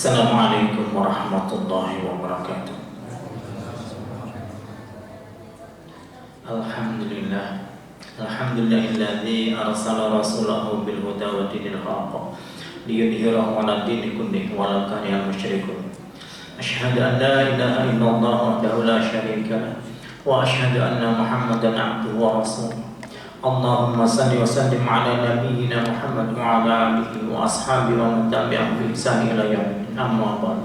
Assalamualaikum warahmatullahi wabarakatuh. Alhamdulillah. Alhamdulillahilladzi arsala rasulahu bil huda wa dinil haqq liyudhhirahu 'ala dini kullihi walau karihal musyrikun. Asyhadu an la ilaha illallah wahdahu la syarika lah wa asyhadu anna Muhammadan 'abduhu wa rasuluh. Allahumma salli wa sallim ala nabiyyina Muhammad wa ala alihi wa ashabihi wa man tabi'ahum bi ihsan ila yaumil amma ba'd.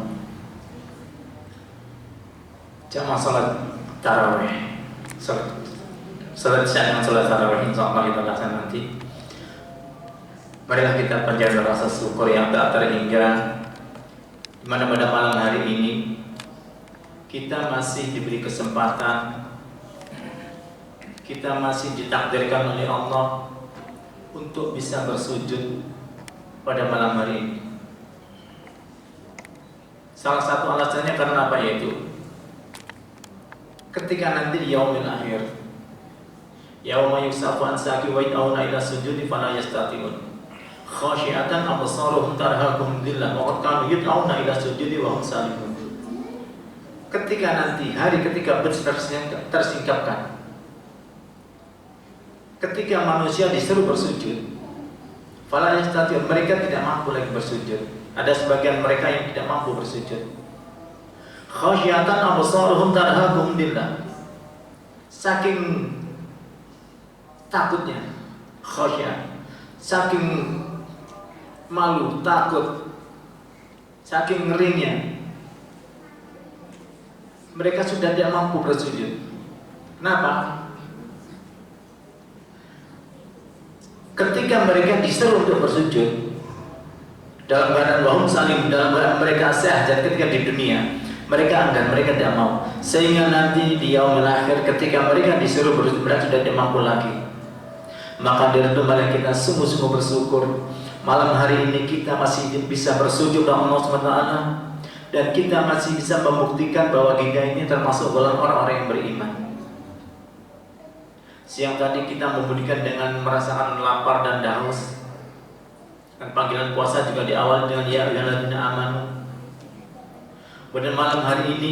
Jamaah salat tarawih, salat isya dengan salat tarawih insyaallah kita laksanakan nanti. Marilah kita panjatkan rasa syukur yang tak terhingga di mana pada malam hari ini kita masih diberi kesempatan, kita masih ditakdirkan oleh Allah untuk bisa bersujud pada malam hari ini. Salah satu alasannya karena apa? Yaitu ketika nanti di yaumil akhir, yauma yusafu an saqi wa yad'una ila sujudi fala yastati'un khashi'atan absaruhum tarhaquhum dhillah wa qad kanu yad'una ila sujudi wa hum salimun. Ketika nanti hari ketika tersingkapkan, ketika manusia disuruh bersujud, fala yastati'un, mereka tidak mampu lagi bersujud. Ada sebagian mereka yang tidak mampu bersujud. Khasyiatan absaruhum tarhaquhum dhillah, saking takutnya, khasyah, saking malu, takut, saking ngerinya, mereka sudah tidak mampu bersujud. Kenapa? Ketika mereka disuruh untuk bersujud dalam keadaan wahum salim, dalam keadaan mereka sehat, dan ketika di dunia mereka enggan, mereka tidak mau, sehingga nanti di yaumil akhir ketika mereka disuruh bersujud mereka sudah tidak mampu lagi. Maka dari itu mari kita sungguh-sungguh bersyukur malam hari ini kita masih bisa bersujud kepada Allah SWT, dan kita masih bisa membuktikan bahwa kita ini termasuk golongan orang-orang yang beriman. Siang tadi kita membuktikan dengan merasakan lapar dan haus, dan panggilan puasa juga diawali dengan ya ayyuhalladzina amanu. Pada malam hari ini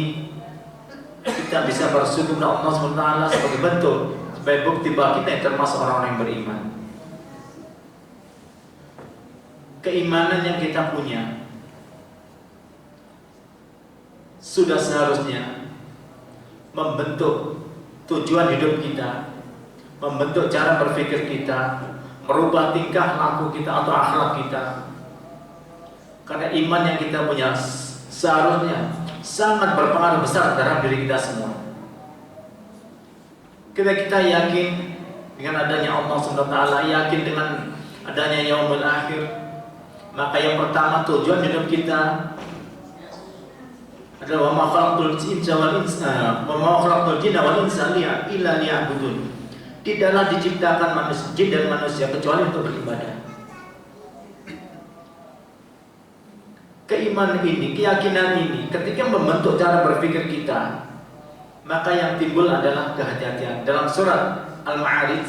kita bisa bersyukur kepada Allah SWT sebagai bentuk, sebagai bukti bahwa kita yang termasuk orang-orang yang beriman. Keimanan yang kita punya sudah seharusnya membentuk tujuan hidup kita, membentuk cara berpikir kita, merubah tingkah laku kita atau akhlak kita. Karena iman yang kita punya seharusnya sangat berpengaruh besar terhadap diri kita semua. Kita yakin dengan adanya Allah SWT, yakin dengan adanya yaumul akhir, maka yang pertama tujuan hidup kita adalah wa ma khalaqtul jinna wal insa illa liya'budun. Tidaklah diciptakan manusia, jin dan manusia kecuali untuk beribadah. Keimanan ini, keyakinan ini ketika membentuk cara berpikir kita, maka yang timbul adalah kehati-hatian. Dalam surat Al-Ma'arij,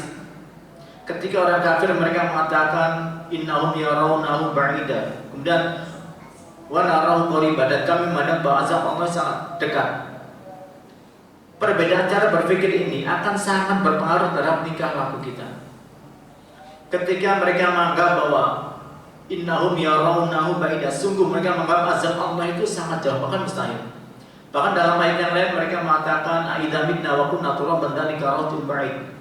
ketika orang kafir mereka mengatakan innahum yarawnahu ba'ida, kemudian wa narahu qariba, dan kami memandang bahwa azab Allah sangat dekat. Perbedaan cara berpikir ini akan sangat berpengaruh terhadap tingkah laku kita. Ketika mereka menganggap bahwa innahum yarawnahu ba'ida, sungguh mereka menganggap azab Allah itu sangat jauh, bahkan mustahil. Bahkan dalam ayat yang lain mereka mengatakan aidza mitna wa kunna turaban dzalika rajul ba'id.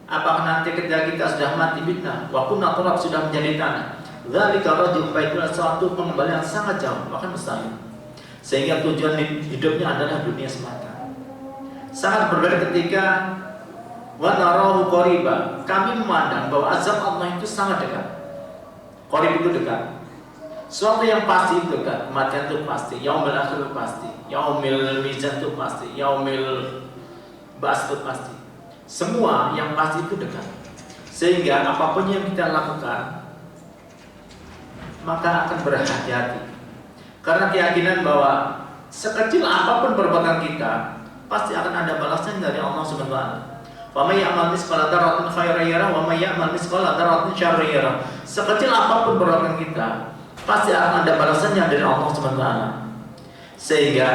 Apakah nanti ketika kita sudah mati mitna wa kunna turab, sudah menjadi tanah, dzalika rajul ba'id, suatu pengembalian sangat jauh, bahkan mustahil. Sehingga tujuan hidupnya adalah dunia semata. Sangat berbeda ketika wa narahu qariba, kami memandang bahwa azab Allah itu sangat dekat. Qarib itu dekat, suatu yang pasti itu dekat, kematian itu pasti, yaumil akhir itu pasti, yaumil mizan itu pasti, yaumil ba'ats itu pasti. Semua yang pasti itu dekat. Sehingga apapun yang kita lakukan maka akan berhati-hati. Karena keyakinan bahwa sekecil apapun perbuatan kita pasti akan ada balasan dari Allah Subhanahu wa taala. Wa may ya'mal mithqala dzarratin khairan yarah wa may ya'mal mithqala dzarratin syarran yarah. Sekecil apapun perbuatan kita, pasti akan ada balasannya dari Allah SWT. Sehingga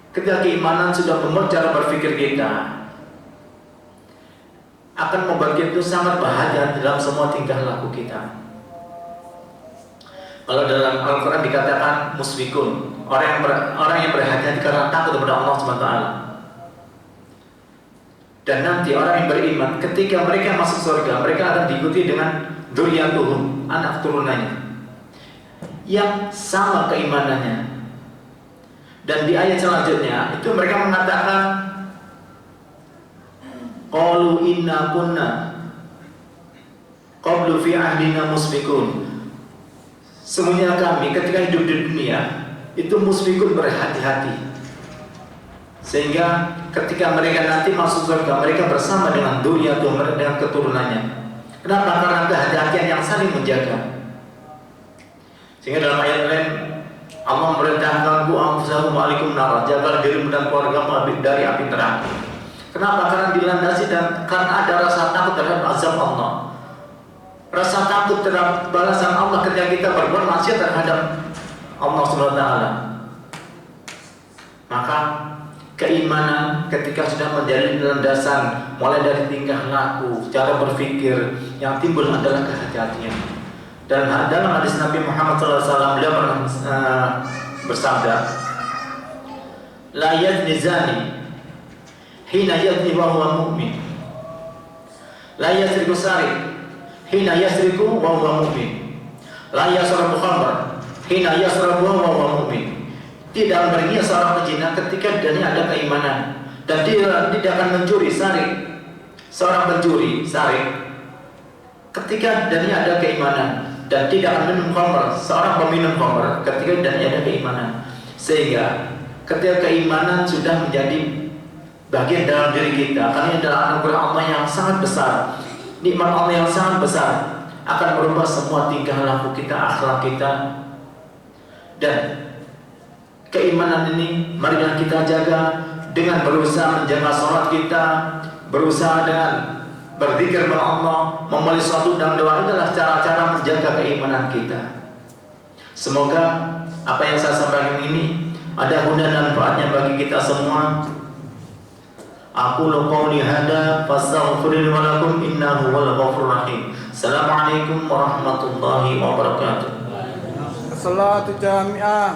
ketika keimanan sudah membuat cara berpikir kita, akan membuat kita sangat bahagia dalam semua tingkah laku kita. Kalau dalam Al-Quran dikatakan musfikun, orang yang berhati-hati karena takut kepada Allah SWT. Dan nanti orang yang beriman, ketika mereka masuk surga, mereka akan diikuti dengan dzurriyyatuhum, anak turunannya yang sama keimanannya. Dan di ayat selanjutnya itu mereka mengatakan, qalu inna kunna qablu fi ahdina musfikun. Semuanya kami ketika hidup di dunia itu musfikun, berhati-hati. Sehingga ketika mereka nanti masuk surga, mereka bersama dengan dzurriyyatuhum, dengan keturunannya. Kenapa? Karena kehati-hatian yang saling menjaga. Sehingga dalam ayat lain Allah memerintahkan ku anfusakum alaikum nar, jagalah dirimu dan keluargamu dari api neraka. Kenapa? Karena dilandasi dan karena ada rasa takut terhadap azab Allah. Rasa takut terhadap balasan Allah ketika kita berbuat maksiat terhadap Allah SWT. Maka keimanan ketika sudah menjadi landasan, mulai dari tingkah laku, cara berpikir, yang timbul adalah kehati-hatian. Dan dalam hadis Nabi Muhammad SAW beliau pernah bersabda, la yazni zani hina yazni wa huwa mu'min, la yasriku sariq hina yasriku wa huwa mu'min, la yasrabu khamr hina yasrabu wa huwa mu'min. Tidak bernia seorang pezina ketika darinya ada keimanan, dan dia tidak akan mencuri, sarik. Seorang pencuri, sarik, ketika darinya ada keimanan, dan tidak akan minum khamr, seorang peminum khamr ketika darinya ada keimanan. Sehingga ketika keimanan sudah menjadi bagian dalam diri kita, karena adalah anugerah Allah yang sangat besar, nikmat Allah yang sangat besar, akan merubah semua tingkah laku kita, akhlak kita. Dan keimanan ini marilah kita jaga dengan berusaha menjaga sholat kita, berusaha dengan berzikir kepada Allah, memulai suatu dan doa. Adalah cara-cara menjaga keimanan kita. Semoga apa yang saya sampaikan ini ada guna dan manfaatnya bagi kita semua. Aqulu qawli hadza fastaghfiru wa lakum innahu huwal ghafurur rahim. Assalamualaikum warahmatullahi wabarakatuh. As-salatu jami'ah.